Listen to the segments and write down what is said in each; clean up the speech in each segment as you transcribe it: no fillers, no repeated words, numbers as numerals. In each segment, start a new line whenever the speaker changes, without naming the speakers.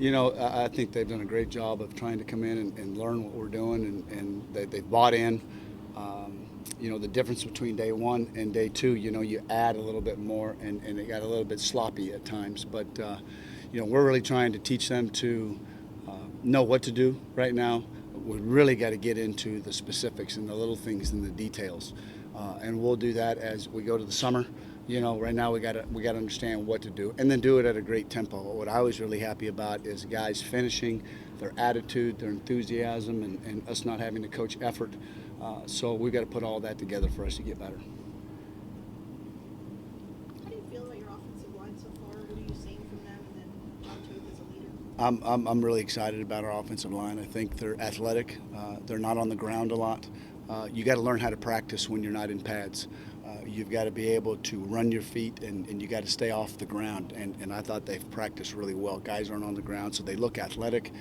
I think they've done a great job of trying to come in and learn what we're doing, and they've bought in. The difference between day one and day two, you add a little bit more, and it got a little bit sloppy at times. But, we're really trying to teach them to know what to do right now. We really got to get into the specifics and the little things and the details, and we'll do that as we go to the summer. Right now we gotta understand what to do, and then do it at a great tempo. What I was really happy about is guys finishing, their attitude, their enthusiasm, and us not having to coach effort. So we've got to put all that together for us to get better.
How do you feel about your offensive line so far? What are you seeing from them? And then John Toth as a leader?
I'm really excited about our offensive line. I think they're athletic. They're not on the ground a lot. You got to learn how to practice when you're not in pads. You've got to be able to run your feet, and you got to stay off the ground. And I thought they've practiced really well. Guys aren't on the ground, so they look athletic.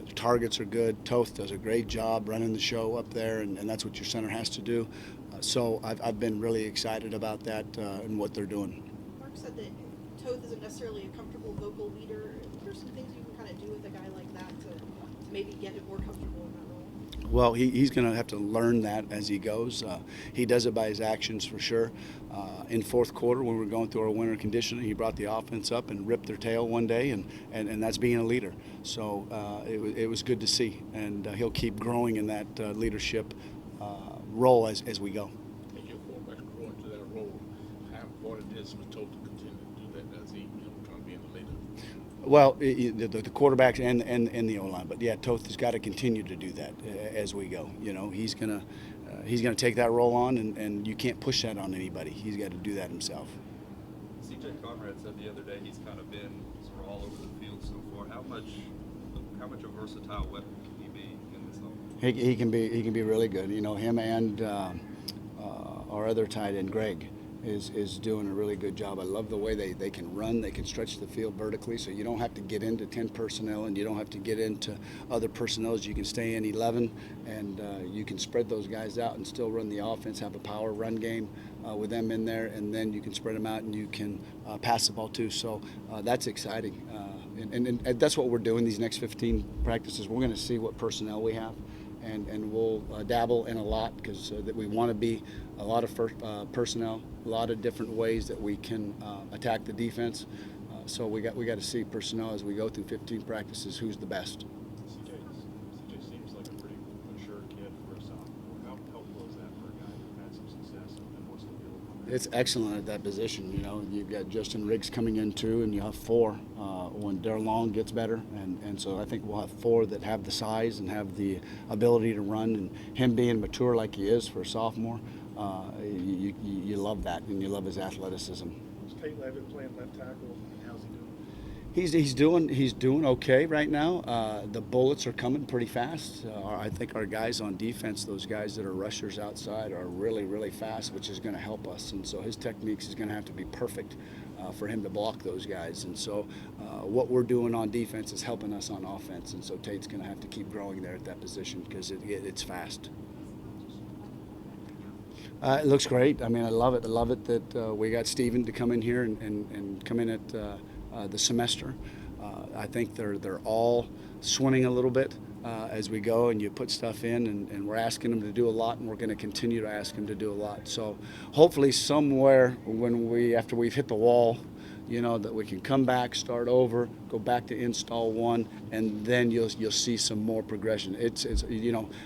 The targets are good. Toth does a great job running the show up there, and that's what your center has to do. So I've been really excited about that and what they're doing.
Mark said that Toth isn't necessarily a comfortable vocal leader. What are some things you can kind of do with a guy like that to maybe get him more comfortable in that role?
Well, he's going to have to learn that as he goes. He does it by his actions for sure. In fourth quarter, when we were going through our winter conditioning, he brought the offense up and ripped their tail one day, and that's being a leader. So it was good to see, and he'll keep growing in that leadership role as we go.
Take your quarterback grow into that role. How important it is for Tote to continue to do that as he, trying to be in the leader.
Well, the quarterbacks and the O-line, but yeah, Toth has got to continue to do that as we go. He's gonna take that role on, and you can't push that on anybody. He's got to do that himself.
C.J. Conrad said the other day he's kind of been sort of all over the field so far. How much a versatile weapon can he be in this offense?
He can be really good. Him and our other tight end Greg is doing a really good job. I love the way they can run. They can stretch the field vertically, so you don't have to get into 10 personnel, and you don't have to get into other personnel. You can stay in 11, and you can spread those guys out and still run the offense, have a power run game with them in there, and then you can spread them out and you can pass the ball too. So that's exciting. And that's what we're doing these next 15 practices. We're going to see what personnel we have, and we'll dabble in a lot because that we want to be a lot of personnel, a lot of different ways that we can attack the defense. So we got to see personnel as we go through 15 practices who's the best.
CJ seems like a pretty mature kid for a sophomore. How helpful is that for a guy who had some success and wants to be able to come in?
It's excellent at that position. You've got Justin Riggs coming in too, and you have four when Darrell Long gets better, and so I think we'll have four that have the size and have the ability to run. And him being mature like he is for a sophomore, you love that, and you love his athleticism.
Is Tate Levitt playing left tackle, and how's he doing?
He's doing okay right now. The bullets are coming pretty fast. I think our guys on defense, those guys that are rushers outside, are really, really fast, which is going to help us. And so his techniques is going to have to be perfect for him to block those guys. And so what we're doing on defense is helping us on offense. And so Tate's going to have to keep growing there at that position because it's fast. It looks great. I mean, I love it. I love it that we got Steven to come in here and come in at the semester. I think they're all swimming a little bit as we go, and you put stuff in, and we're asking them to do a lot, and we're going to continue to ask them to do a lot. So hopefully somewhere after we've hit the wall, that we can come back, start over, go back to install one, and then you'll see some more progression. It's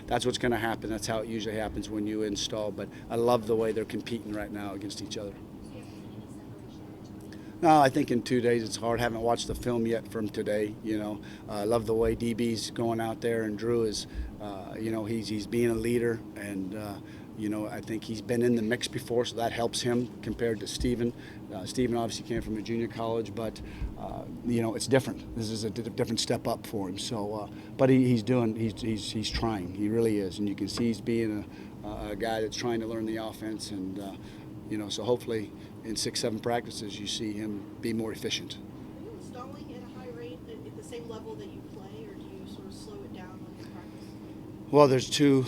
that's what's going to happen. That's how it usually happens when you install. But I love the way they're competing right now against each other. No, I think in 2 days it's hard. Haven't watched the film yet from today. I love the way DB's going out there, and Drew is, he's being a leader, and I think he's been in the mix before, so that helps him compared to Steven. Steven obviously came from a junior college, but it's different. This is a different step up for him. So, but he's trying. He really is, and you can see he's being a guy that's trying to learn the offense, and so hopefully in 6-7 practices you see him be more efficient.
Are you installing at a high rate at the same level that you play, or do you sort of slow it down when you practice?
Well, there's two.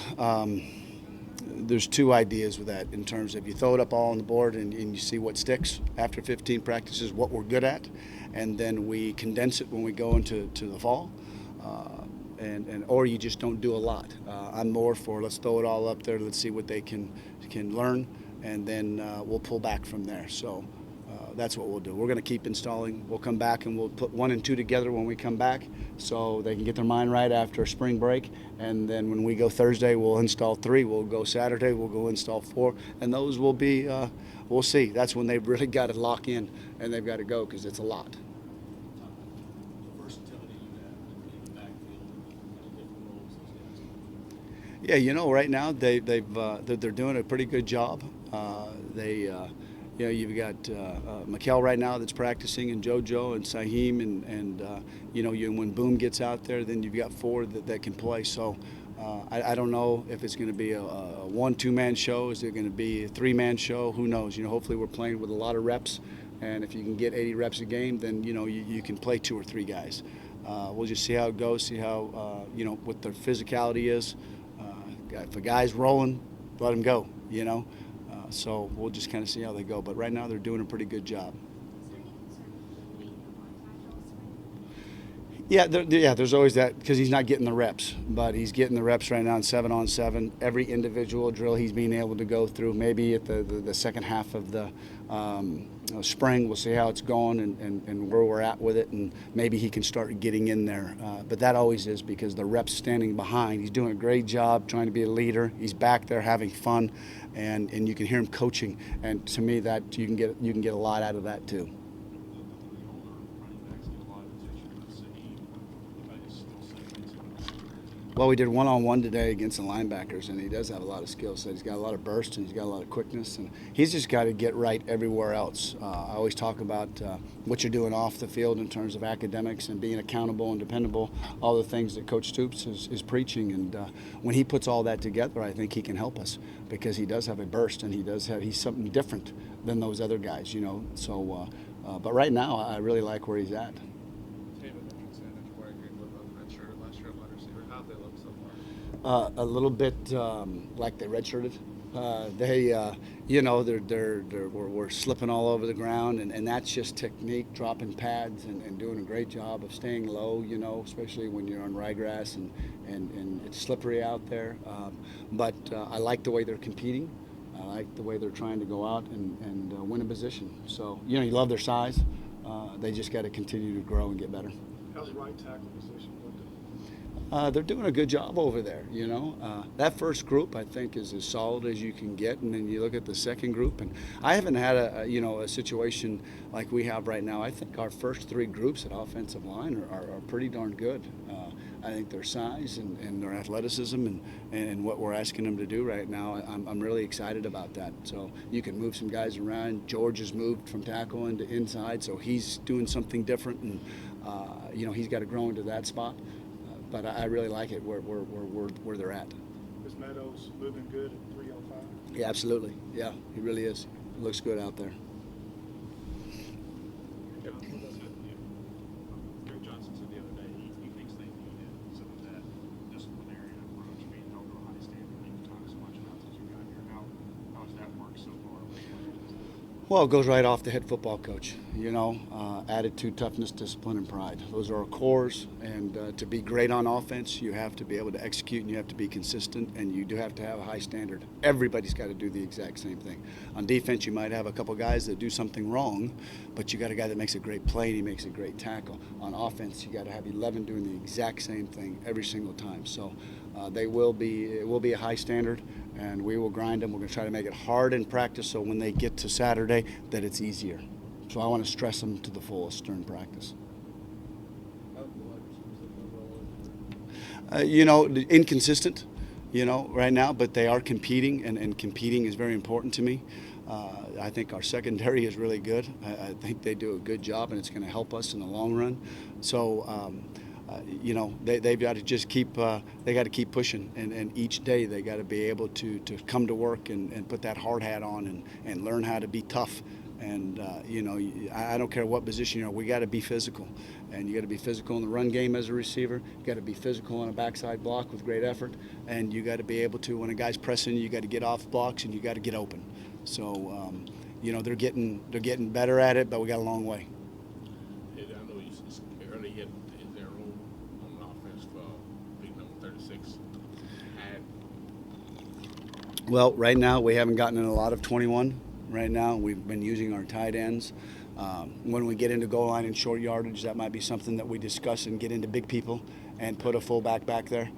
there's two ideas with that in terms of you throw it up all on the board and you see what sticks after 15 practices, what we're good at, and then we condense it when we go into the fall. Or you just don't do a lot. I'm more for let's throw it all up there, let's see what they can learn, and then we'll pull back from there. So that's what we'll do. We're going to keep installing. We'll come back and we'll put 1 and 2 together when we come back so they can get their mind right after spring break. And then when we go Thursday, we'll install 3. We'll go Saturday, we'll go install 4. And those will be, we'll see. That's when they've really got to lock in and they've got to go because it's a lot.
The versatility you have in the backfield and different roles those guys.
Yeah, you know, right now they're doing a pretty good job. You know, you've got Mikel right now that's practicing, and JoJo and Saheem, and you know, when Boom gets out there, then you've got 4 that can play. So I don't know if it's going to be a 1-2-man show. Is it going to be a 3-man show? Who knows? You know, hopefully we're playing with a lot of reps, and if you can get 80 reps a game, then you know you can play 2 or 3 guys. We'll just see how it goes, see how you know what their physicality is. If a guy's rolling, let him go. You know. So we'll just kind of see how they go. But right now they're doing a pretty good job.
Is there any concern with the weight of one tackle?
Yeah, there's always that because he's not getting the reps. But he's getting the reps right now in 7-on-7. Every individual drill he's being able to go through. Maybe at the second half of the spring, we'll see how it's going and where we're at with it. And maybe he can start getting in there. But that always is because the reps standing behind. He's doing a great job trying to be a leader. He's back there having fun. And you can hear him coaching, and to me that you can get a lot out of that too.
The older running backs get a lot of attention. Saheem, I just still say he's
Well, we did one-on-one today against the linebackers, and he does have a lot of skill set. He's got a lot of burst, and he's got a lot of quickness, and he's just got to get right everywhere else. I always talk about what you're doing off the field in terms of academics and being accountable and dependable, all the things that Coach Stoops is preaching. And when he puts all that together, I think he can help us because he does have a burst, and he's something different than those other guys, you know. So, but right now, I really like where he's at.
David Richardson and Troy Greenwood both redshirted last year at wide receiver. How'd they look so far?
A little bit like they redshirted. You know, we're slipping all over the ground, and that's just technique, dropping pads, and doing a great job of staying low. You know, especially when you're on ryegrass and it's slippery out there. But I like the way they're competing. I like the way they're trying to go out and win a position. So you know, you love their size. They just got to continue to grow and get better.
How's right tackle position looking?
They're doing a good job over there, you know. That first group, I think, is as solid as you can get, and then you look at the second group, and I haven't had a situation like we have right now. I think our first 3 groups at offensive line are pretty darn good. I think their size and their athleticism and what we're asking them to do right now, I'm really excited about that. So you can move some guys around. George has moved from tackle into inside, so he's doing something different, and you know, he's got to grow into that spot. But I really like it where they're at.
Is Meadows moving good at 305?
Yeah, absolutely. Yeah, he really is. Looks good out there.
Greg Johnson said the other day he thinks they needed some of that disciplinary approach being held to a high standard that you talk so much about since you got here. How has that worked so far?
Well, it goes right off the head football coach. You know, attitude, toughness, discipline, and pride. Those are our cores. And to be great on offense, you have to be able to execute, and you have to be consistent, and you do have to have a high standard. Everybody's got to do the exact same thing. On defense, you might have a couple guys that do something wrong, but you got a guy that makes a great play and he makes a great tackle. On offense, you got to have 11 doing the exact same thing every single time. So it will be a high standard, and we will grind them. We're going to try to make it hard in practice so when they get to Saturday that it's easier. So I want to stress them to the fullest during practice. You know, inconsistent, you know, right now, but they are competing, and competing is very important to me. I think our secondary is really good. I think they do a good job, and it's going to help us in the long run. So, you know, they've got to just keep pushing, and each day they got to be able to come to work and put that hard hat on and learn how to be tough And you know, I don't care what position you are. We got to be physical, and you got to be physical in the run game as a receiver. You got to be physical on a backside block with great effort, and you got to be able to, when a guy's pressing you, got to get off blocks and you got to get open. So you know, they're getting better at it, but we got a long way.
I know it's early yet. Is there a role on offense for big number 36?
Well, right now we haven't gotten in a lot of 21. Right now we've been using our tight ends. When we get into goal line and short yardage, that might be something that we discuss and get into big people and put a fullback back there.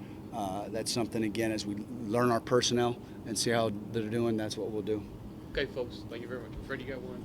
That's something, again, as we learn our personnel and see how they're doing, that's what we'll do.
Okay, folks, thank you very much. Freddie, you got one?